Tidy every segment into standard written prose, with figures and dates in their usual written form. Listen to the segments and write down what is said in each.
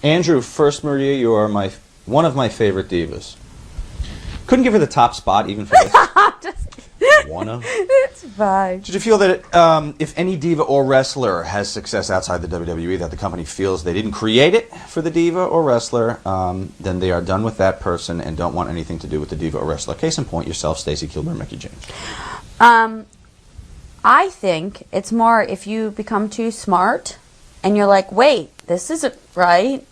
Andrew, first Maria, you are one of my favorite divas. Couldn't give her the top spot even for this. Just One of. it's fine. Did you feel that if any diva or wrestler has success outside the WWE, that the company feels they didn't create it for the diva or wrestler, then they are done with that person and don't want anything to do with the diva or wrestler? Case in point, yourself, Stacey Kilburn, Mickey James. I think it's more if you become too smart and you're like, wait, this isn't right,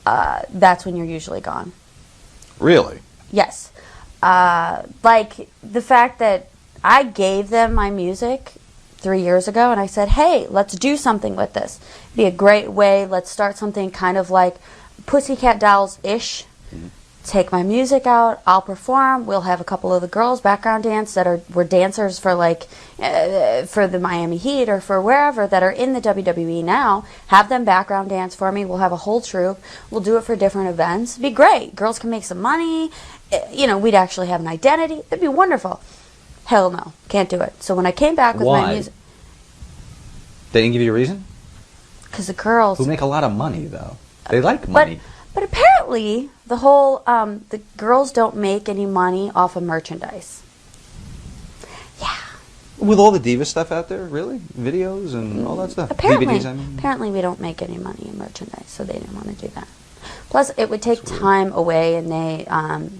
that's when you're usually gone. Really? Yes. Like the fact that I gave them my music 3 years ago and I said, hey, let's do something with this. It'd be a great way. Let's start something kind of like Pussycat Dolls-ish. Mm-hmm. Take my music out, I'll perform, we'll have a couple of the girls background dance that were dancers for like for the Miami Heat or for wherever that are in the WWE now, have them background dance for me, we'll have a whole troupe, we'll do it for different events, it'd be great, girls can make some money, you know, we'd actually have an identity, it'd be wonderful. Hell no, can't do it. So when I came back with my music... They didn't give you a reason? Because the girls... Who make a lot of money though. They like money. But apparently, the whole, the girls don't make any money off of merchandise. Yeah. With all the diva stuff out there, really? Videos and all that stuff? Apparently, DVDs, I mean. Apparently we don't make any money in merchandise, so they didn't want to do that. Plus, it would take time away, and they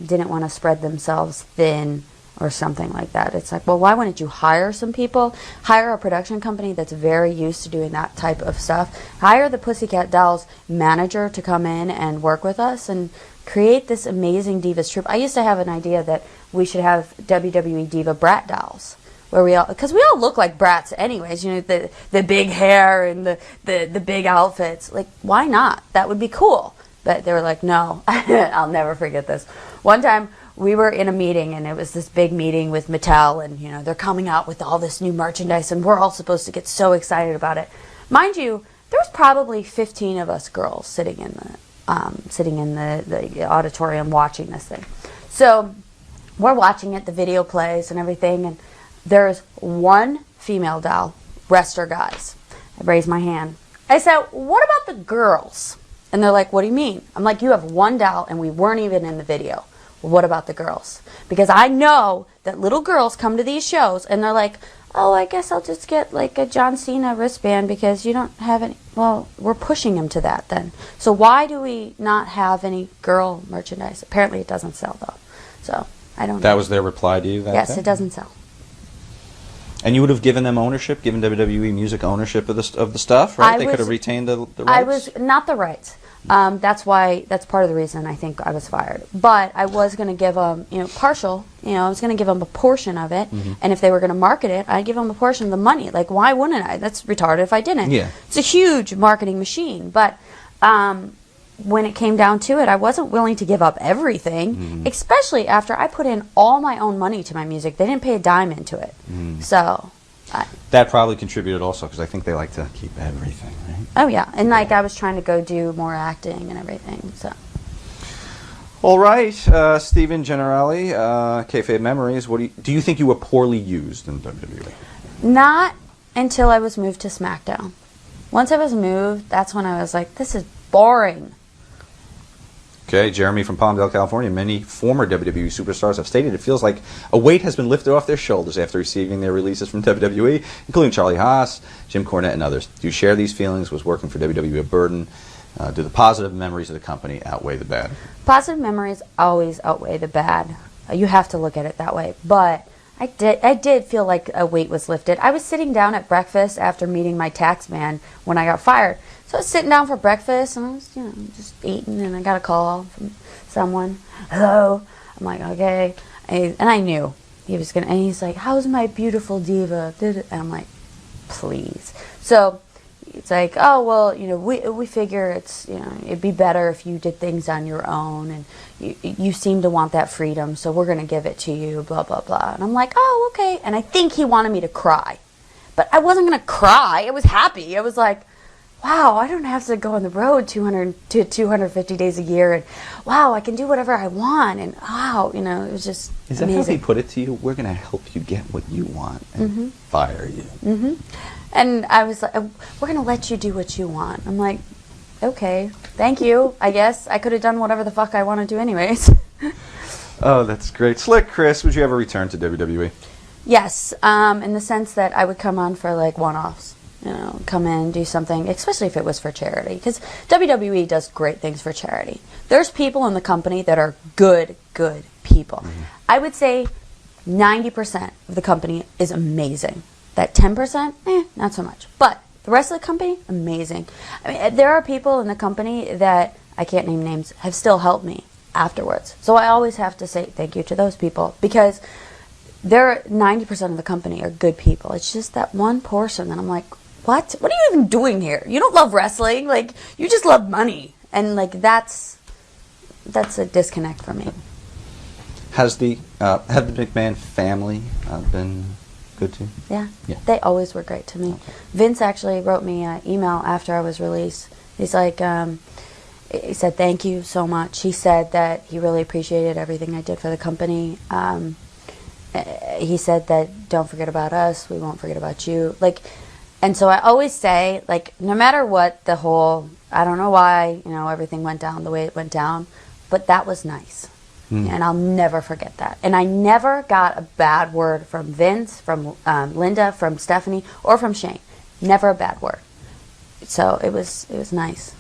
didn't want to spread themselves thin or something like that. It's like, well, why wouldn't you hire some people? Hire a production company that's very used to doing that type of stuff. Hire the Pussycat Dolls manager to come in and work with us and create this amazing Divas troupe. I used to have an idea that we should have WWE Diva Brat Dolls, where we all, because we all look like brats anyways, you know, the big hair and the big outfits. Like, why not? That would be cool. But they were like, no. I'll never forget this. One time, we were in a meeting, and it was this big meeting with Mattel, and you know they're coming out with all this new merchandise, and we're all supposed to get so excited about it. Mind you, there was probably 15 of us girls sitting in the auditorium watching this thing. So we're watching it, the video plays and everything, and there's one female doll, rest are guys. I raised my hand. I said, "What about the girls?" And they're like, "What do you mean?" I'm like, "You have one doll, and we weren't even in the video." Well, what about the girls? Because I know that little girls come to these shows and they're like, oh, I guess I'll just get like a John Cena wristband because you don't have any. Well, we're pushing them to that then. So why do we not have any girl merchandise? Apparently it doesn't sell though. So I don't know. That was their reply to you? Yes, it doesn't sell. And you would have given them ownership, given WWE Music ownership of the stuff, right? They could have retained the rights? I was, not the rights. That's part of the reason I think I was fired. But I was going to give them, you know, partial, you know, I was going to give them a portion of it. Mm-hmm. And if they were going to market it, I'd give them a portion of the money. Like, why wouldn't I? That's retarded if I didn't. Yeah. It's a huge marketing machine. But when it came down to it, I wasn't willing to give up everything, especially after I put in all my own money to my music. They didn't pay a dime into it. So... that probably contributed also, because I think they like to keep everything, right? Oh, yeah. And, like, I was trying to go do more acting and everything, so. All right. Steven Generali, Kayfabe Memories, do you think you were poorly used in WWE? Not until I was moved to SmackDown. Once I was moved, that's when I was like, this is boring. Okay, Jeremy from Palmdale, California. Many former WWE superstars have stated it feels like a weight has been lifted off their shoulders after receiving their releases from WWE, including Charlie Haas, Jim Cornette, and others. Do you share these feelings? Was working for WWE a burden? Do the positive memories of the company outweigh the bad? Positive memories always outweigh the bad. You have to look at it that way. But I did feel like a weight was lifted. I was sitting down at breakfast after meeting my tax man when I got fired. So I was sitting down for breakfast, and I was, you know, just eating, and I got a call from someone. Hello. I'm like, okay. And I knew he was going to, and he's like, how's my beautiful diva? And I'm like, please. So it's like, oh, well, you know, we figure it's, you know, it'd be better if you did things on your own, and you seem to want that freedom, so we're going to give it to you, blah, blah, blah. And I'm like, oh, okay. And I think he wanted me to cry. But I wasn't going to cry. I was happy. I was like, wow, I don't have to go on the road 200 to 250 days a year, and wow, I can do whatever I want, and wow, you know, it was just Is that amazing. how he put it to you? We're going to help you get what you want and fire you. And I was like, we're going to let you do what you want. I'm like, okay. thank you, I guess. I could have done whatever the fuck I want to do anyways. Oh, that's great. Slick Chris, would you ever return to WWE? Yes, in the sense that I would come on for like one-offs. You know, come in, do something, especially if it was for charity. Because WWE does great things for charity. There's people in the company that are good people. Mm-hmm. I would say 90% of the company is amazing. That 10%, not so much. But the rest of the company, amazing. I mean, there are people in the company that, I can't name names, have still helped me afterwards. So I always have to say thank you to those people, because they're 90% of the company are good people. It's just that one portion that I'm like, what are you even doing here? You don't love wrestling, like, you just love money. And like, that's a disconnect for me. Have the McMahon family been good to you? Yeah, they always were great to me. Okay. Vince actually wrote me an email after I was released. He's like, he said thank you so much. He said that he really appreciated everything I did for the company. He said that don't forget about us, we won't forget about you. Like, and so I always say, like, no matter what the whole, I don't know why, you know, everything went down the way it went down, but that was nice. And I'll never forget that. And I never got a bad word from Vince, from Linda, from Stephanie, or from Shane. Never a bad word. So it was nice.